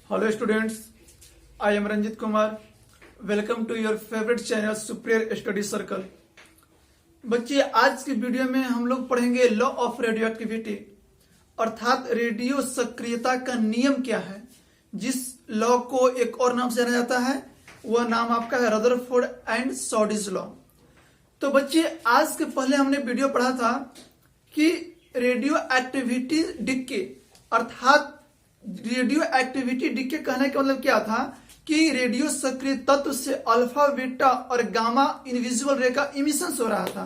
Hello students, I am Ranjit Kumar. Welcome to your favorite channel Superior Study Circle. बच्चे आज की video में हम लोग पढ़ेंगे लॉ ऑफ रेडियो एक्टिविटी अर्थात रेडियो सक्रियता का नियम क्या है। जिस लॉ को एक और नाम से जाना जाता है वह नाम आपका है रदरफोर्ड एंड सॉडिज लॉ। तो बच्चे आज के पहले हमने वीडियो पढ़ा था कि रेडियो एक्टिविटी डिके अर्थात रेडियो एक्टिविटी डिके कहने का मतलब क्या था कि रेडियो सक्रिय तत्व से अल्फा बीटा और गामा इनविजिबल रे का इमिशन हो रहा था।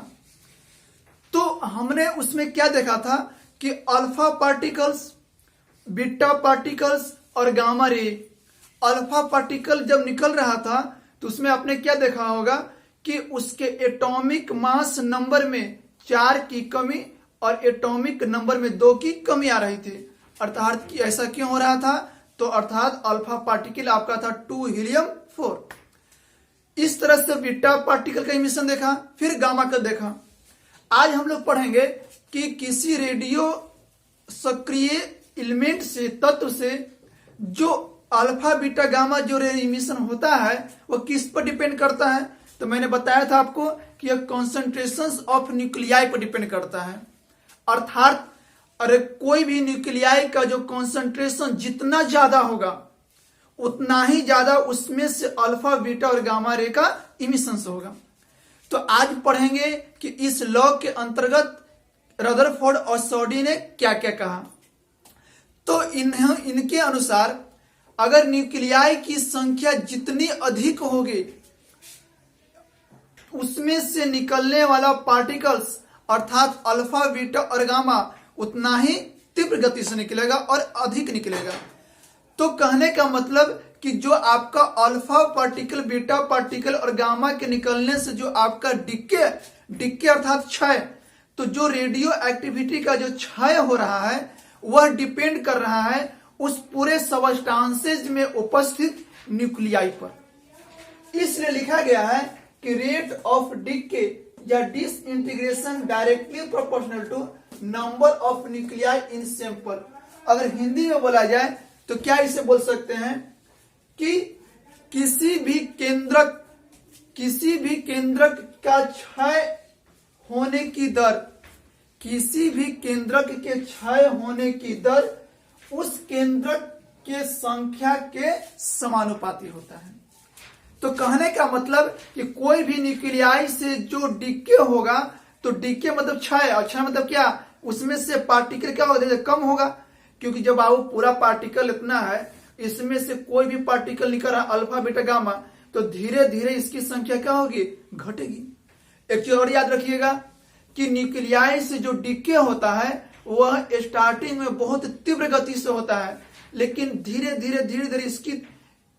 तो हमने उसमें क्या देखा था कि अल्फा पार्टिकल्स, बीटा पार्टिकल्स और गामा रे। अल्फा पार्टिकल जब निकल रहा था तो उसमें आपने क्या देखा होगा कि उसके एटॉमिक मास नंबर में 4 की कमी और एटॉमिक नंबर में 2 की कमी आ रही थी। अर्थात कि ऐसा क्यों हो रहा था, तो अर्थात अल्फा पार्टिकल आपका था 2 हीलियम 4। इस तरह से बीटा पार्टिकल का इमिशन देखा, फिर गामा का देखा। आज हम लोग पढ़ेंगे कि किसी रेडियो सक्रिय एलिमेंट से तत्व से जो अल्फा बीटा गामा जो इमिशन होता है वह किस पर डिपेंड करता है। तो मैंने बताया था आपको कि यह कॉन्सेंट्रेशन ऑफ न्यूक्लियाई पर डिपेंड करता है। अर्थात अरे कोई भी न्यूक्लियाई का जो कॉन्सेंट्रेशन जितना ज्यादा होगा उतना ही ज्यादा उसमें से अल्फा बीटा और गामा रे का इमिशन होगा। तो आज पढ़ेंगे कि इस लॉ के अंतर्गत रदरफोर्ड और सॉडी ने क्या क्या कहा। तो इनके अनुसार अगर न्यूक्लियाई की संख्या जितनी अधिक होगी उसमें से निकलने वाला पार्टिकल्स अर्थात अल्फा बीटा और गामा उतना ही तीव्र गति से निकलेगा और अधिक निकलेगा। तो कहने का मतलब कि जो आपका अल्फा पार्टिकल, बीटा पार्टिकल और गामा के निकलने से जो आपका डिक्के अर्थात क्षय, तो जो रेडियो एक्टिविटी का जो क्षय हो रहा है वह डिपेंड कर रहा है उस पूरे सबस्टांसेज में उपस्थित न्यूक्लियाई पर। इसलिए लिखा गया है कि रेट ऑफ डिके या disintegration directly proportional to number of nuclei in sample. अगर हिंदी में बोला जाए तो क्या इसे बोल सकते हैं कि किसी भी केंद्रक का क्षय होने की दर, किसी भी केंद्रक के क्षय होने की दर उस केंद्रक के संख्या के समानुपाती होता है। तो कहने का मतलब कि कोई भी न्यूक्लियाई से जो डिके होगा तो डिके मतलब क्षय, और क्षय मतलब क्या, उसमें से पार्टिकल क्या होगा, कम होगा। क्योंकि जब आप पूरा पार्टिकल इतना है इसमें से कोई भी पार्टिकल निकल रहा अल्फा बीटा गामा तो धीरे धीरे इसकी संख्या क्या होगी, घटेगी। एक चीज और याद रखिएगा कि न्यूक्लियाई से जो डिके होता है वह स्टार्टिंग में बहुत तीव्र गति से होता है, लेकिन धीरे धीरे इसकी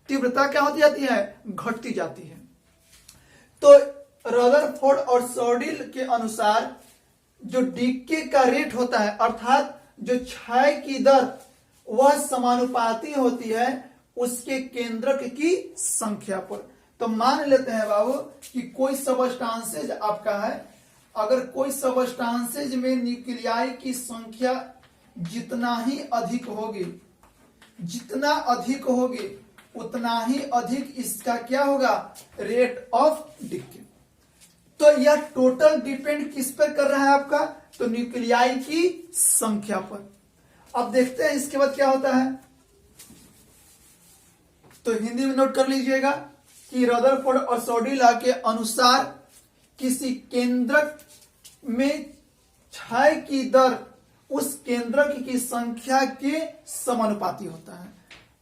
तीव्रता क्या होती जाती है, घटती जाती है। तो रदरफोर्ड और सॉडिल के अनुसार जो डिके का रेट होता है अर्थात जो क्षय की दर वह समानुपाती होती है उसके केंद्रक की संख्या पर। तो मान लेते हैं बाबू कि कोई सबस्टांसेज आपका है, अगर कोई सबस्टांसेज में न्यूक्लियाई की संख्या जितना ही अधिक होगी उतना ही अधिक इसका क्या होगा, रेट ऑफ डिके। तो यह टोटल डिपेंड किस पर कर रहा है आपका, तो न्यूक्लियाई की संख्या पर। अब देखते हैं इसके बाद क्या होता है। तो हिंदी में नोट कर लीजिएगा कि रदरफोर्ड और सॉडी लॉ के अनुसार किसी केंद्रक में क्षय की दर उस केंद्रक की संख्या के समानुपाती होता है।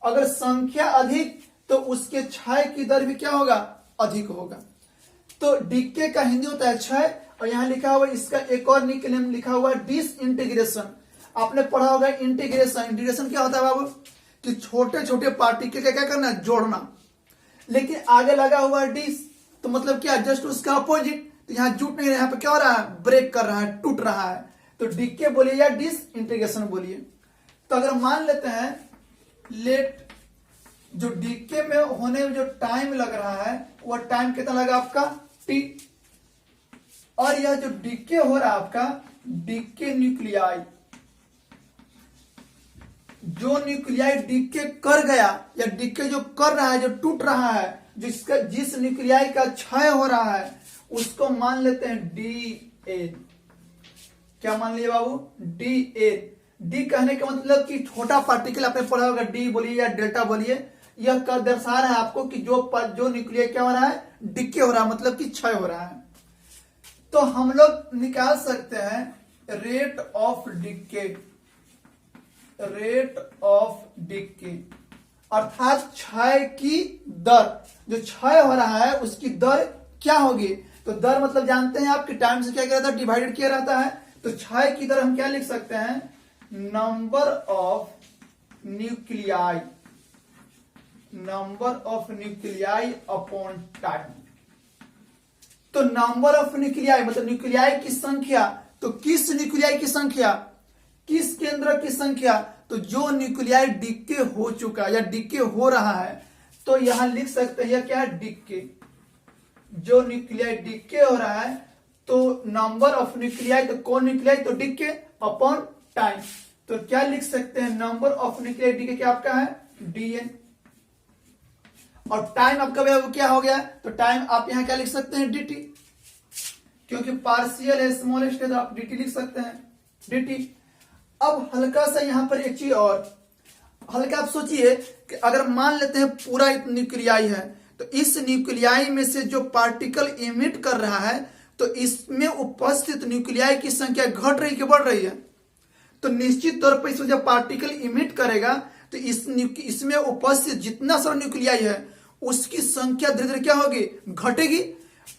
अगर संख्या अधिक तो उसके क्षय की दर भी क्या होगा, अधिक होगा। तो डिके का हिंदी होता है क्षय, और यहां लिखा हुआ इसका एक और निकनेम लिखा हुआ डिसइंटीग्रेशन। आपने पढ़ा होगा इंटीग्रेशन क्या होता है बाबू, कि छोटे छोटे पार्टिकल का क्या करना है, जोड़ना। लेकिन आगे लगा हुआ डिस तो मतलब क्या, जस्ट उसका अपोजिट। तो यहाँ जुट नहीं रहा, यहाँ पे क्या हो रहा है, ब्रेक कर रहा है, टूट रहा है। तो डिके बोलिए या डिसइंटीग्रेशन बोलिए। तो अगर मान लेते हैं लेट जो डिके में होने में जो टाइम लग रहा है वह टाइम कितना लगा आपका, टी। और यह जो डिके हो रहा है आपका डिके न्यूक्लियाई, जो न्यूक्लियाई डीके कर गया या डीके जो कर रहा है, जो टूट रहा है, जिस न्यूक्लियाई का क्षय हो रहा है, उसको मान लेते हैं डी। क्या मान लिए बाबू? डी। डी कहने का मतलब कि छोटा पार्टिकल आपने पढ़ा होगा, डी बोलिए या डेल्टा बोलिए, यह दर्शा रहा है आपको कि जो न्यूक्लियर क्या हो रहा है, डिके हो रहा है, मतलब कि क्षय हो रहा है। तो हम लोग निकाल सकते हैं रेट ऑफ डिके, अर्थात क्षय की दर। जो क्षय हो रहा है उसकी दर क्या होगी? तो दर मतलब जानते हैं आप कि टाइम से क्या रहता है, डिवाइडेड किया रहता है। तो क्षय की दर हम क्या लिख सकते हैं? Number of nuclei upon time. तो नंबर ऑफ न्यूक्लियाई मतलब न्यूक्लियाई की संख्या। तो किस न्यूक्लियाई की संख्या, किस केंद्र की संख्या? तो जो न्यूक्लियाई डिके हो चुका या डिके हो रहा है, तो यहां लिख सकते हैं क्या है? डिके। जो न्यूक्लियाई डिके हो रहा है, तो नंबर ऑफ न्यूक्लियाई, तो कौन न्यूक्लियाई? तो डिके अपॉन टाइम। तो क्या लिख सकते हैं? नंबर ऑफ न्यूक्लियाई डिके क्या आपका है? डीएन। और टाइम आपका क्या हो गया? तो टाइम आप यहां क्या लिख सकते हैं? डीटी, क्योंकि पार्शियल है, स्मॉलेस्ट है, तो आप डीटी लिख सकते हैं, डीटी। अब हल्का सा यहां पर एक चीज और, हल्का आप सोचिए कि अगर मान लेते हैं पूरा न्यूक्लियाई है, तो इस न्यूक्लियाई में से जो पार्टिकल इमिट कर रहा है, तो इसमें उपस्थित न्यूक्लियाई की संख्या घट रही कि बढ़ रही है? तो निश्चित तौर पर इसमें जब पार्टिकल इमिट करेगा, तो इसमें उपस्थित जितना सारा न्यूक्लियाई है उसकी संख्या धीरे धीरे क्या होगी? घटेगी।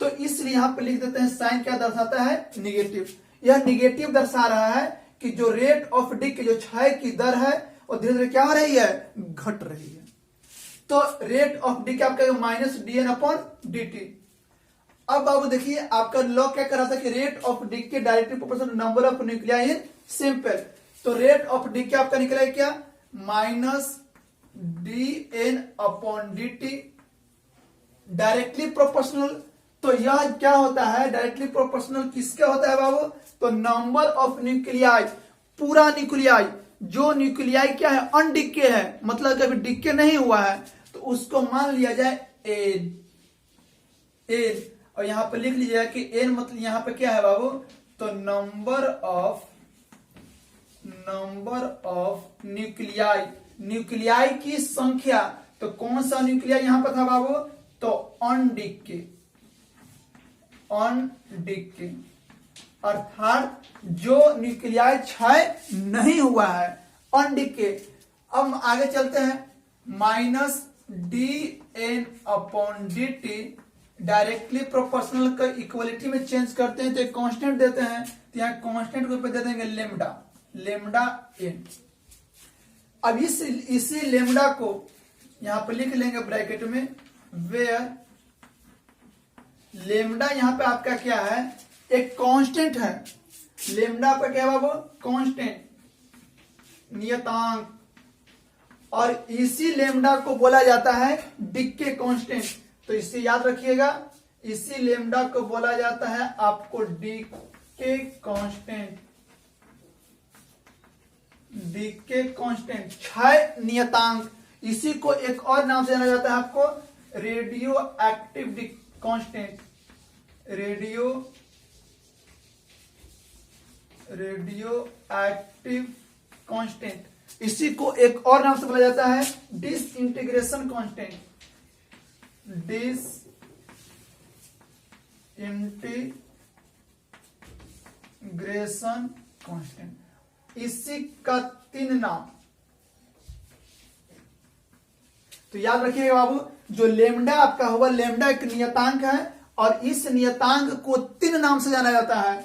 तो इसलिए यहां पर लिख देते हैं साइन क्या दर्शाता है? निगेटिव। यह निगेटिव दर्शा रहा है कि जो रेट ऑफ डिके, जो क्षय की दर है, और धीरे धीरे क्या हो रही है? घट रही है। तो रेट ऑफ डिके आपका माइनस डीएन अपॉन डीटी। अब बाबू देखिए, आपका लॉ क्या कर रहा था कि rate of decay directly proportional number of nuclei in simple. तो रेट ऑफ डिके आपका निकला है क्या? Minus DN upon DT, directly proportional. तो यह क्या होता है? डायरेक्टली प्रोपोर्शनल किसका होता है बाबू? तो नंबर ऑफ न्यूक्लियाई, पूरा न्यूक्लियाई, जो न्यूक्लियाई क्या है? अनडिके है, मतलब कभी डिके नहीं हुआ है, तो उसको मान लिया जाए एन। और यहां पर लिख लीजिएगा कि एन मतलब यहां पे क्या है बाबू? तो नंबर ऑफ न्यूक्लियाई की संख्या। तो कौन सा न्यूक्लियाई यहां पर था बाबू? तो अनडिके, अर्थात जो न्यूक्लियाई क्षय नहीं हुआ है, अनडिके। अब आगे चलते हैं, minus D N upon D T, directly proportional का इक्वलिटी में चेंज करते हैं तो एक कांस्टेंट देते हैं, तो यहाँ कांस्टेंट को दे देंगे लेमडा एन। अब इसी लेमडा को यहां पर लिख लेंगे ब्रैकेट में, वेयर लेमडा यहां पे आपका क्या है? एक कांस्टेंट है। लेमडा पे क्या है बाबू? कांस्टेंट, नियतांक। और इसी लेमडा को बोला जाता है डिके कांस्टेंट। तो इसे याद रखिएगा, इसी लेमडा को बोला जाता है आपको डिके कांस्टेंट, क्षय नियतांक। इसी को एक और नाम से जाना जाता है आपको radio active constant, radio active constant. इसी को एक और नाम से बोला जाता है डिसइंटीग्रेशन कांस्टेंट, डिसइंटीग्रेशन कांस्टेंट। इसी का 3 नाम। तो याद रखिएगा बाबू, जो लेमडा आपका होगा, लेमडा एक नियतांक है, और इस नियतांक को 3 नाम से जाना जाता है,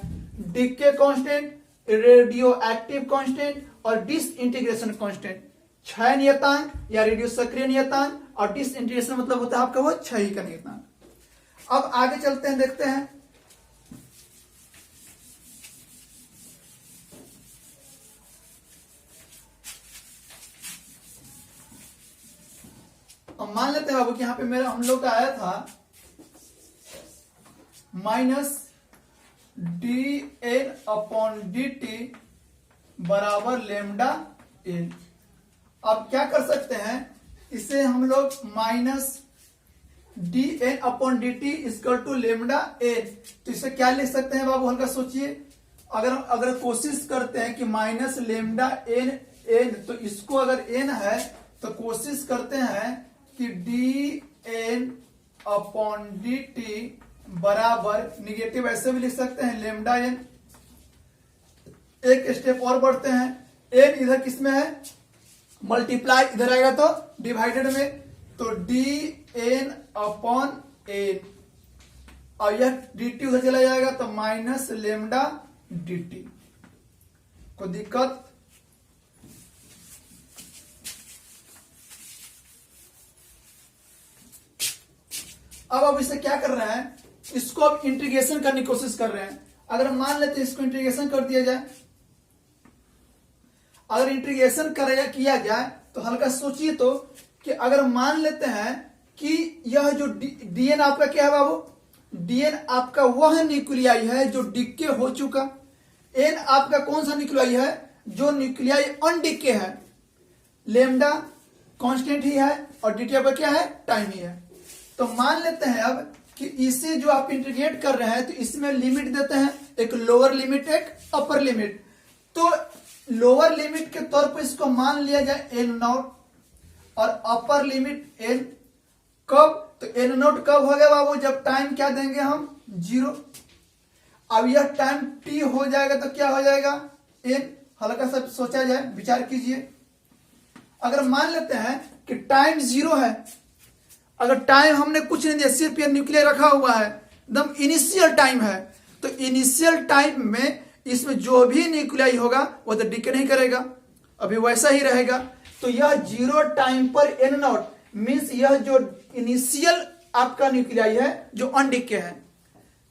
decay constant, radio active constant और डिसइंटीग्रेशन कांस्टेंट। क्षय नियतांक या रेडियो सक्रिय नियतांक, और डिसइंटीग्रेशन मतलब होता है आपका वो क्षय का नियतांक। अब आगे चलते हैं, देखते हैं अब मान लेते हैं बाबू कि यहां पे मेरा हम लोग का आया था minus D N upon D T बराबर लेमडा एन। अब क्या कर सकते हैं, इसे हम लोग minus D N upon D T equal to lambda N, तो इसे क्या लिख सकते हैं बाबू, हल्का सोचिए। अगर कोशिश करते हैं कि माइनस लेमडा एन एन, तो इसको अगर एन है तो कोशिश करते हैं कि D N upon D T बराबर निगेटिव ऐसे भी लिख सकते हैं लेमडा एन। एक स्टेप और बढ़ते हैं, एन इधर किस में है, मल्टीप्लाई इधर आएगा तो डिवाइडेड में, तो डी एन अपॉन एन, और यह डी टी उधर चला जाएगा तो माइनस लेमडा डी टी। कोई दिक्कत? अब इसे क्या कर रहे हैं, इसको अब इंटीग्रेशन करने की कोशिश कर रहे हैं। अगर मान लेते हैं इसको इंटीग्रेशन कर दिया जाए, अगर इंटीग्रेशन किया जाए तो हल्का सोचिए तो, कि अगर मान लेते हैं कि यह जो डीएन आपका क्या है बाबू, डीएन आपका वह न्यूक्लियाई है जो डिके हो चुका, एन आपका कौन सा न्यूक्लियाई है, जो न्यूक्लियाई अनडिके है, लेमडा कांस्टेंट ही है और डी टी आपका क्या है, टाइम ही है। तो मान लेते हैं अब कि इसे जो आप इंटीग्रेट कर रहे हैं तो इसमें लिमिट देते हैं, एक लोअर लिमिट एक अपर लिमिट। तो लोअर लिमिट के तौर पर इसको मान लिया जाए एन नॉट, और अपर लिमिट एन। कब? तो एन नॉट कब हो गया बाबू, जब टाइम क्या देंगे हम, 0। अब यह टाइम टी हो जाएगा तो क्या हो जाएगा, एन। हल्का सा सोचा जाए, विचार कीजिए। अगर मान लेते हैं कि टाइम 0 है, अगर टाइम हमने कुछ नहीं दिया, सिर्फ ये न्यूक्लियर रखा हुआ है, एकदम इनिशियल टाइम है, तो इनिशियल टाइम में इसमें जो भी न्यूक्लियाई होगा वो तो डिके नहीं करेगा, अभी वैसा ही रहेगा। तो यह 0 टाइम पर एन नॉट मीन्स यह जो इनिशियल आपका न्यूक्लियाई है जो अनडिके है।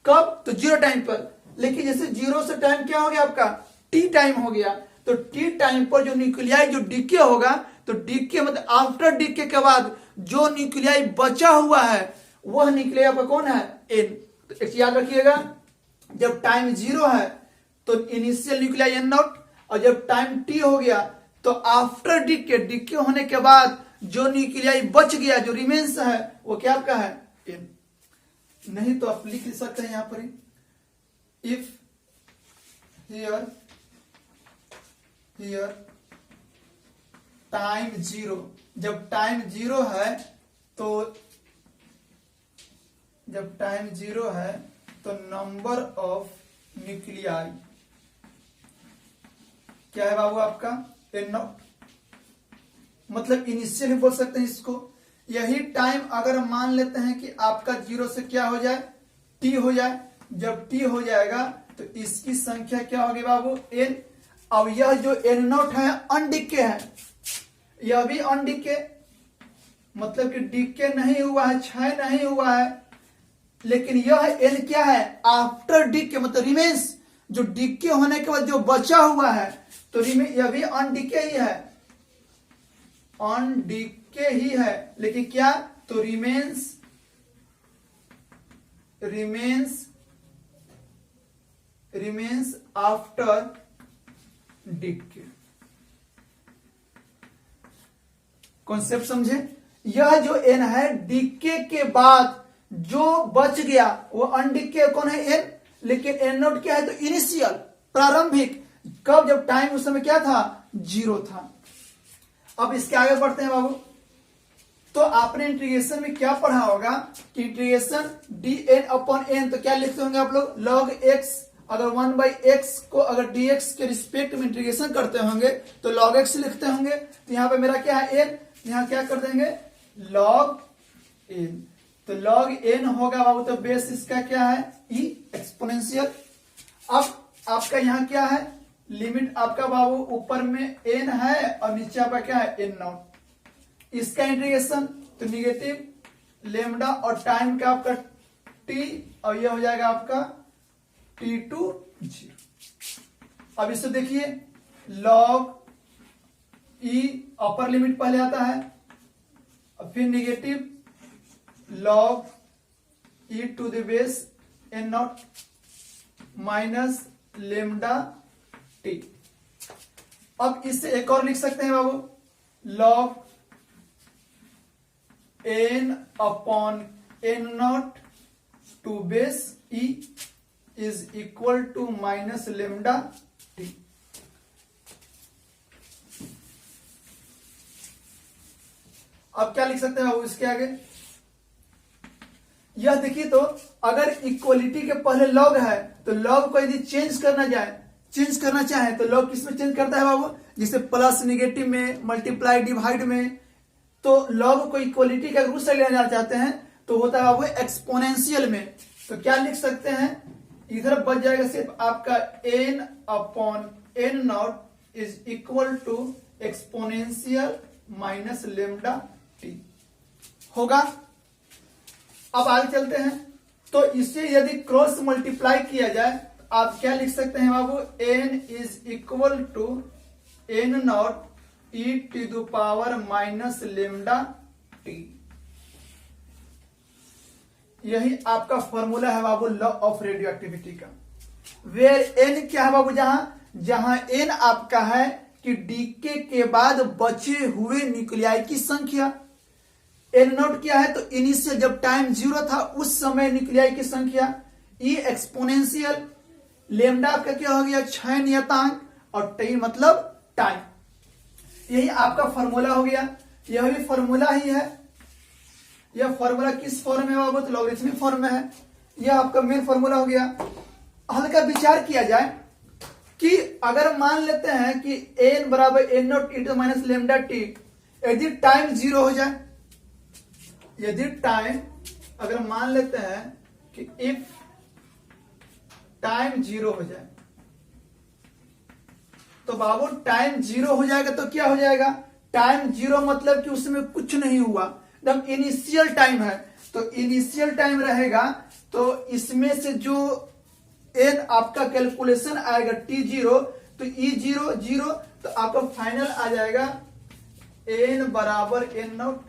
कब? तो 0 टाइम पर। लेकिन जैसे 0 से टाइम क्या हो गया आपका, टी टाइम हो गया, तो टी टाइम पर जो न्यूक्लियाई जो डिके होगा, तो डिके मतलब आफ्टर डिके के बाद जो न्यूक्लियाई बचा हुआ है वह न्यूक्लियाई आपका कौन है, एन। तो एक याद रखिएगा, जब टाइम 0 है तो इनिशियल न्यूक्लियाई एन नॉट, और जब टाइम टी हो गया तो आफ्टर डिके होने के बाद जो न्यूक्लियाई बच गया, जो रिमेन्स है, वो क्या आपका है, एन। नहीं तो आप लिख सकते हैं यहां पर, इफ हियर टाइम 0, जब टाइम 0 है तो नंबर ऑफ न्यूक्लियाई क्या है बाबू आपका, एन नॉट। मतलब इनिशियल बोल सकते हैं इसको। यही टाइम अगर मान लेते हैं कि आपका 0 से क्या हो जाए, टी हो जाए, जब टी हो जाएगा तो इसकी संख्या क्या होगी बाबू, एन। अब यह जो एन नॉट है अनडिके है, यह भी अनडिके, मतलब कि डिके नहीं हुआ है, क्षय नहीं हुआ है, लेकिन यह एन क्या है, आफ्टर डिके, मतलब रिमेन्स, जो डिके होने के बाद जो बचा हुआ है, तो यह भी अनडिके ही है, अनडिके ही है, लेकिन क्या, तो रिमेन्स आफ्टर डिके। कॉन्सेप्ट समझे? यह जो एन है डिके के बाद जो बच गया वो अनडिके कौन है, एन। लेकिन एन नॉट क्या है, तो इनिशियल, प्रारंभिक। कब? जब टाइम उस समय क्या था, 0 था। अब इसके आगे बढ़ते हैं बाबू। तो आपने इंटीग्रेशन में क्या पढ़ा होगा कि integration D N upon N, तो क्या लिखते होंगे आप लोग, लॉग एक्स। अगर 1/x को अगर dx के रिस्पेक्ट में इंटीग्रेशन करते होंगे तो log x लिखते होंगे। तो यहां पे मेरा क्या है, n, यहां क्या कर देंगे, log n। तो log n होगा बाबू, तो बेस इसका क्या है, e एक्सपोनेंशियल। अब आपका यहां क्या है, लिमिट आपका बाबू ऊपर में n है और नीचे आपका क्या है, n नॉट। इसका इंटीग्रेशन तो निगेटिव लेमडा और टाइम का आपका t, और ये हो जाएगा आपका t टू 0। अब इससे देखिए log e अपर लिमिट पहले आता है, और फिर negative log e to the base n naught minus lambda T. अब इससे एक और लिख सकते हैं बाबू, log n upon n naught to base e is equal to minus lambda t। अब क्या लिख सकते हैं इसके आगे, यह देखिए तो अगर इक्वलिटी के पहले लॉग है तो लॉग को यदि चेंज करना चाहे तो लॉग किस में चेंज करता है बाबू, जिसे प्लस निगेटिव में, मल्टीप्लाई डिवाइड में। तो लॉग को इक्वलिटी का रूप से लेना चाहते हैं तो होता है बाबू एक्सपोनेंशियल में। तो क्या लिख सकते हैं, इधर बच जाएगा सिर्फ आपका n upon n naught is equal to exponential minus lambda T होगा। अब आगे चलते हैं, तो इससे यदि क्रॉस मल्टीप्लाई किया जाए तो आप क्या लिख सकते हैं बाबू, n is equal to n naught e to the power minus lambda T. यही आपका फॉर्मूला है बाबू लॉ ऑफ रेडियो एक्टिविटी का। वेयर n क्या है बाबू, जहां n आपका है कि डीके के बाद बचे हुए न्यूक्लियाई की संख्या। n नॉट क्या है, तो इनिशियल जब टाइम 0 था उस समय न्यूक्लियाई की संख्या। e एक्सपोनेंशियल, लेमडा आपका क्या हो गया, 6 नियतांक, और टी मतलब टाइम। यही आपका फॉर्मूला हो गया। यह भी फॉर्मूला ही है। यह फॉर्मूला किस फॉर्म में बाबू, तो लॉगरिथमिक फॉर्म में है। यह आपका मेन फॉर्मूला हो गया। हल्का विचार किया जाए कि अगर मान लेते हैं कि n बराबर n naught E to minus lambda T, यदि टाइम 0 हो जाए, यदि टाइम अगर मान लेते हैं कि इफ टाइम 0 हो जाए, तो बाबू टाइम 0 हो जाएगा तो क्या हो जाएगा, टाइम 0 मतलब कि उसमें कुछ नहीं हुआ, एकदम इनिशियल टाइम है। तो इनिशियल टाइम रहेगा तो इसमें से जो n आपका कैलकुलेशन आएगा t0, तो e0 0, तो आपका फाइनल आ जाएगा n बराबर n नॉट,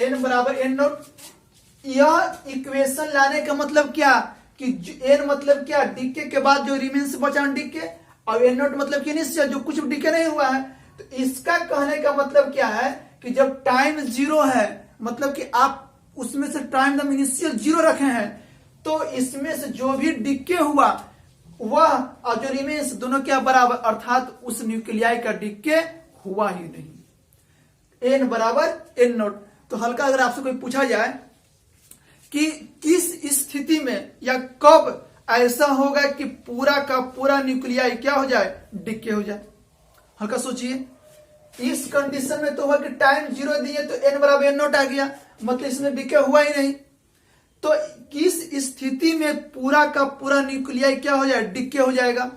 n बराबर n नॉट। यह इक्वेशन लाने का मतलब क्या कि n मतलब क्या, डीके के बाद जो रिमेन्स बचा डीके, और n नॉट मतलब कि इनिशियल जो कुछ डीके नहीं हुआ है। तो इसका कहने का मतलब क्या है कि जब टाइम 0 है, मतलब कि आप उसमें से टाइम दम इनिशियल 0 रखे हैं, तो इसमें से जो भी डीके हुआ वह और जो रिमेन्स दोनों क्या बराबर, अर्थात उस न्यूक्लियाई का डीके हुआ ही नहीं। n बराबर n नॉट। तो हल्का अगर आपसे कोई पूछा जाए कि किस स्थिति में या कब ऐसा होगा कि पूरा का पूरा न्यूक्लियाई क्या हो जाए, डीके हो जाए, हल्का सोचिए। इस कंडीशन में तो हुआ कि टाइम 0 दिए तो n बराबर n नॉट आ गया, मतलब इसमें डीके हुआ ही नहीं। तो किस स्थिति में पूरा का पूरा न्यूक्लियाई क्या हो जाए, डीके हो जाएगा।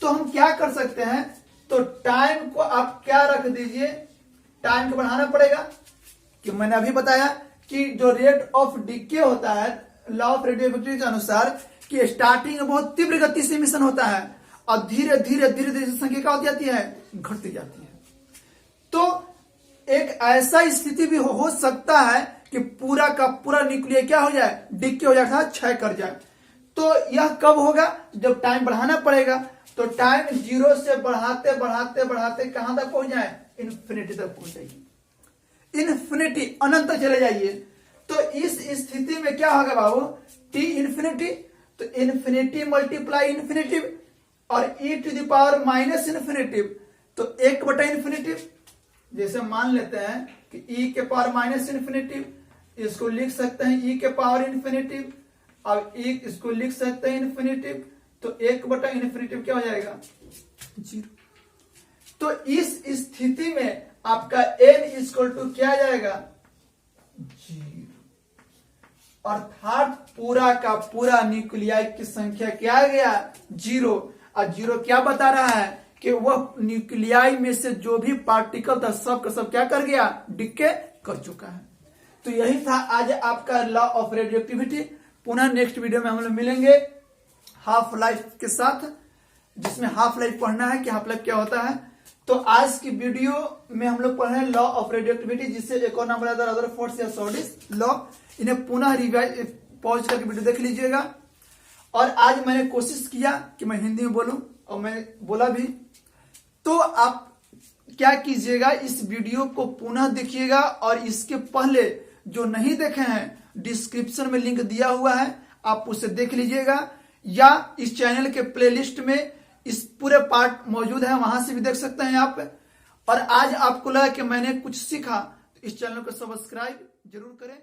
तो हम क्या कर सकते हैं, तो टाइम को आप क्या रख दीजिए, टाइम को बढ़ाना पड़ेगा, कि मैंने अभी बताया कि जो रेट ऑफ डीके होता है लॉ ऑफ रेडियोएक्टिविटी के अनुसार कि स्टार्टिंग में बहुत तीव्र गति से मिशन होता है और धीरे धीरे धीरे धीरे संख्या क्या हो जाती है, घटती जाती है। तो एक ऐसा स्थिति भी हो सकता है कि पूरा का पूरा न्यूक्लियाई क्या हो जाए, डीके हो जाए, क्षय कर जाए। तो यह कब होगा, जब टाइम बढ़ाना पड़ेगा। तो टाइम 0 से बढ़ाते बढ़ाते बढ़ाते कहां तक पहुंच जाए, इन्फिनिटी तक पहुंच जाएगी, इन्फिनिटी अनंत तक चले जाइए। तो इस स्थिति में क्या होगा बाबू, टी इन्फिनिटी, तो इन्फिनिटी मल्टीप्लाई इन्फिनिटिव और e to the power minus infinitive, तो 1/इन्फिनिटिव। जैसे मान लेते हैं कि ई के पावर माइनस इन्फिनिटिव, इसको लिख सकते हैं ई के पावर इन्फिनिटिव, और इसको लिख सकते हैं इन्फिनिटिव, तो 1/इन्फिनिटिव क्या हो जाएगा, 0। तो इस स्थिति में आपका n इक्वल टू क्या जाएगा, 0, अर्थात पूरा का पूरा न्यूक्लियाई की संख्या क्या आ गया, 0। और 0 क्या बता रहा है कि वह न्यूक्लियाई में से जो भी पार्टिकल था सब का सब क्या कर गया, डीके कर चुका है। तो यही था आज आपका लॉ ऑफ रेडियोएक्टिविटी। पुनः नेक्स्ट वीडियो में हम लोग मिलेंगे हाफ लाइफ के साथ, जिसमें हाफ लाइफ पढ़ना है कि हाफ लाइफ क्या होता है। तो आज की वीडियो में हम लोग पढ़ रहे हैं लॉ ऑफ रेडियोएक्टिविटी, जिससे एक और नाम रहता है रदरफोर्ड या सॉर्डिस लॉ। इन्हें पुनः रिवाइज पॉज करके वीडियो देख लीजिएगा। और आज मैंने कोशिश किया कि मैं हिंदी में बोलूं, और मैंने बोला भी। तो आप क्या कीजिएगा, इस वीडियो को पुनः देखिएगा और इसके पहले जो नहीं देखे हैं डिस्क्रिप्शन में लिंक दिया हुआ है, आप उसे देख लीजिएगा, या इस चैनल के प्लेलिस्ट में इस पूरे पार्ट मौजूद है, वहां से भी देख सकते हैं आप। और आज आपको लगा कि मैंने कुछ सीखा तो इस चैनल को सब्सक्राइब जरूर करें।